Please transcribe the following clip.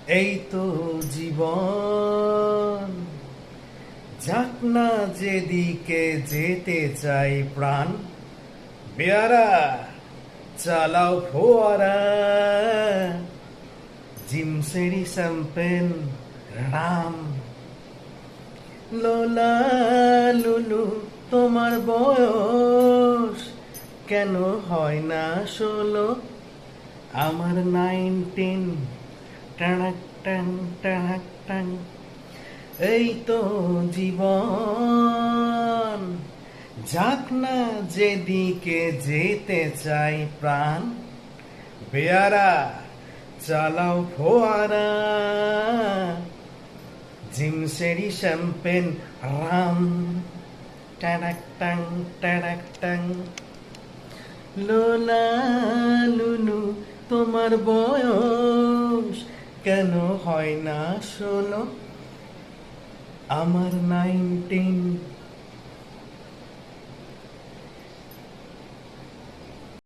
এই তো জীবন, যাক না যেদিকে যেতে চাই প্রাণ। বেয়ারা চালাও ফোয়ারা, জিমসেরি শ্যাম্পেন রাম। লোলা লুলু, তোমার বয়স কেন হয় না 16? আমার 19। টানাক টাং টানাক টাং। এই তো জীবন, যাক না যেদিকে যেতে চাই প্রাণ। বেয়ারা চালাও ফোয়ারা, জিমসেরি শ্যাম্পেন রাম। টানাক টাং টানাক টাং। লোলা লুলু, তোমার বয়স কেন হয় না 16? আমার 19।